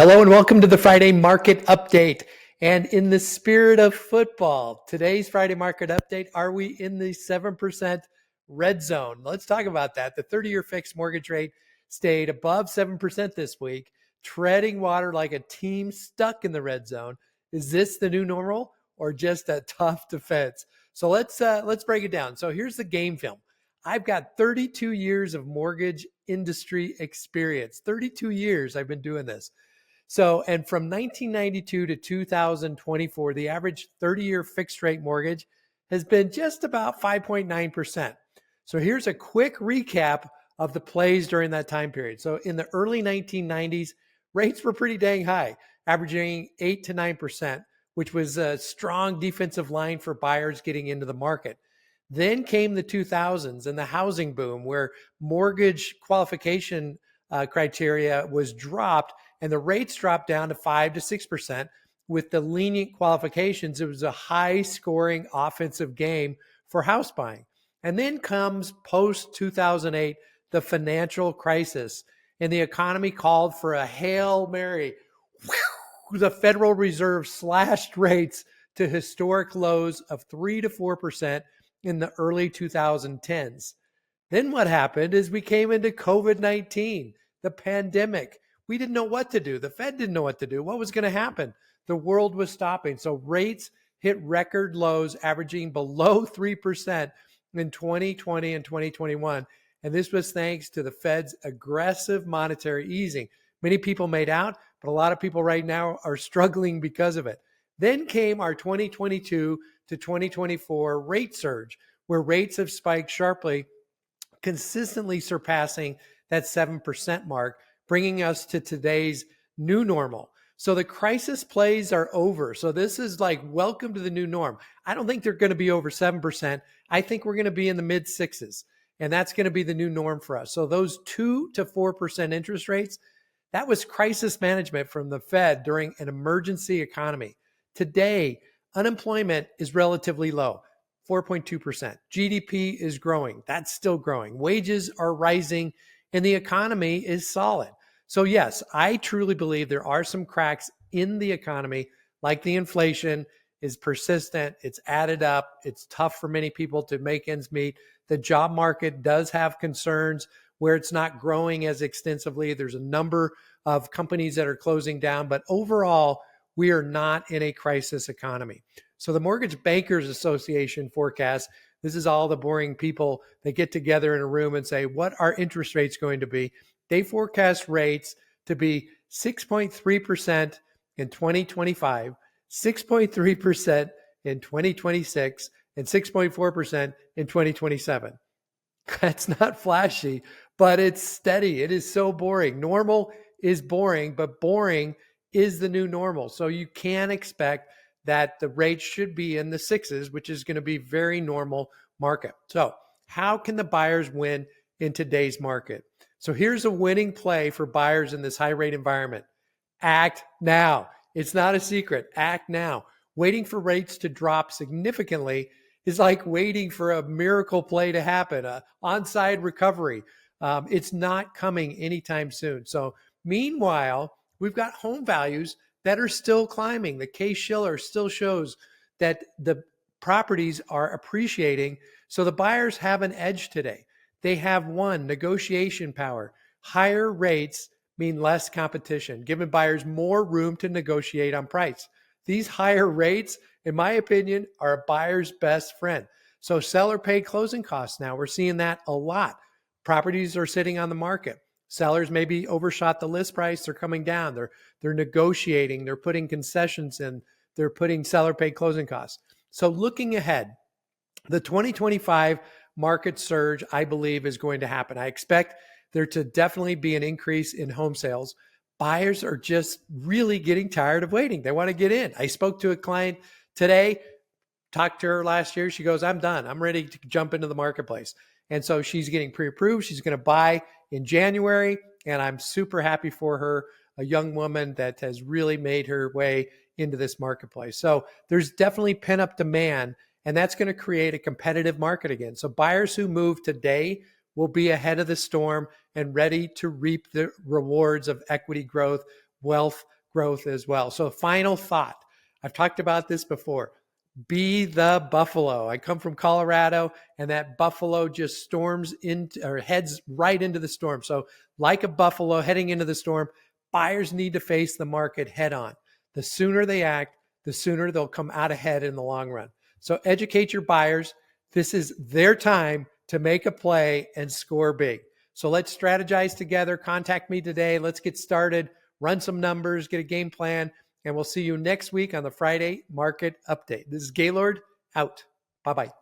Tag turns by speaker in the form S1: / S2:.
S1: Hello and welcome to the Friday Market Update. And in the spirit of football, today's Friday Market Update, are we in the 7% red zone? Let's talk about that. The 30-year fixed mortgage rate stayed above 7% this week, treading water like a team stuck in the red zone. Is this the new normal or just a tough defense? So let's break it down. So here's the game film. I've got 32 years of mortgage industry experience. 32 years I've been doing this. So, and from 1992 to 2024, the average 30-year fixed rate mortgage has been just about 5.9%. So here's a quick recap of the plays during that time period. So in the early 1990s, rates were pretty dang high, averaging 8 to 9%, which was a strong defensive line for buyers getting into the market. Then came the 2000s and the housing boom, where mortgage qualification criteria was dropped and the rates dropped down to 5 to 6%. With the lenient qualifications, it was a high scoring offensive game for house buying. And then comes post 2008, the financial crisis, and the economy called for a Hail Mary. The Federal Reserve slashed rates to historic lows of 3 to 4% in the early 2010s. Then what happened is we came into COVID-19, the pandemic. We didn't know what to do. The Fed didn't know what to do. What was going to happen? The world was stopping. So rates hit record lows, averaging below 3% in 2020 and 2021. And this was thanks to the Fed's aggressive monetary easing. Many people made out, but a lot of people right now are struggling because of it. Then came our 2022 to 2024 rate surge, where rates have spiked sharply, consistently surpassing that 7% mark, bringing us to today's new normal. So the crisis plays are over. So this is like, welcome to the new norm. I don't think they're going to be over 7%. I think we're going to be in the mid sixes, and that's going to be the new norm for us. So those 2 to 4% interest rates, that was crisis management from the Fed during an emergency economy. Today, unemployment is relatively low, 4.2%. GDP is growing. That's still growing. Wages are rising, and the economy is solid. So yes, I truly believe there are some cracks in the economy, like the inflation is persistent. It's added up. It's tough for many people to make ends meet. The job market does have concerns where it's not growing as extensively. There's a number of companies that are closing down, but overall, we are not in a crisis economy. So the Mortgage Bankers Association forecast, this is all the boring people that get together in a room and say, what are interest rates going to be? They forecast rates to be 6.3% in 2025, 6.3% in 2026, and 6.4% in 2027. That's not flashy, but it's steady. It is so boring. Normal is boring, but boring is the new normal. So you can expect that the rates should be in the sixes, which is going to be very normal market. So how can the buyers win in today's market? So here's a winning play for buyers in this high rate environment. Act now. It's not a secret. Act now. Waiting for rates to drop significantly is like waiting for a miracle play to happen, an onside recovery. It's not coming anytime soon. So meanwhile, we've got home values that are still climbing. The Case-Shiller still shows that the properties are appreciating. So the buyers have an edge today. They have negotiation power. Higher rates mean less competition, giving buyers more room to negotiate on price. These higher rates, in my opinion, are a buyer's best friend. So seller paid closing costs now. We're seeing that a lot. Properties are sitting on the market. Sellers maybe overshot the list price. They're coming down. They're negotiating. They're putting concessions in. They're putting seller paid closing costs. So looking ahead, the 2025 market surge, I believe, is going to happen. I expect there to definitely be an increase in home sales. Buyers are just really getting tired of waiting. They want to get in. I spoke to a client today, talked to her last year. She goes, I'm done. I'm ready to jump into the marketplace. And so she's getting pre-approved. She's going to buy in January. And I'm super happy for her, a young woman that has really made her way into this marketplace. So there's definitely pent-up demand, and that's going to create a competitive market again. So buyers who move today will be ahead of the storm and ready to reap the rewards of equity growth wealth growth as well. So final thought, I've talked about this before. Be the buffalo. I come from Colorado, and that buffalo just storms into or heads right into the storm. So like a buffalo heading into the storm, buyers need to face the market head on. The sooner they act, the sooner they'll come out ahead in the long run. So educate your buyers. This is their time to make a play and score big. So let's strategize together. Contact me today. Let's get started, run some numbers, get a game plan, and we'll see you next week on the Friday Market Update. This is Gaylord out. Bye-bye.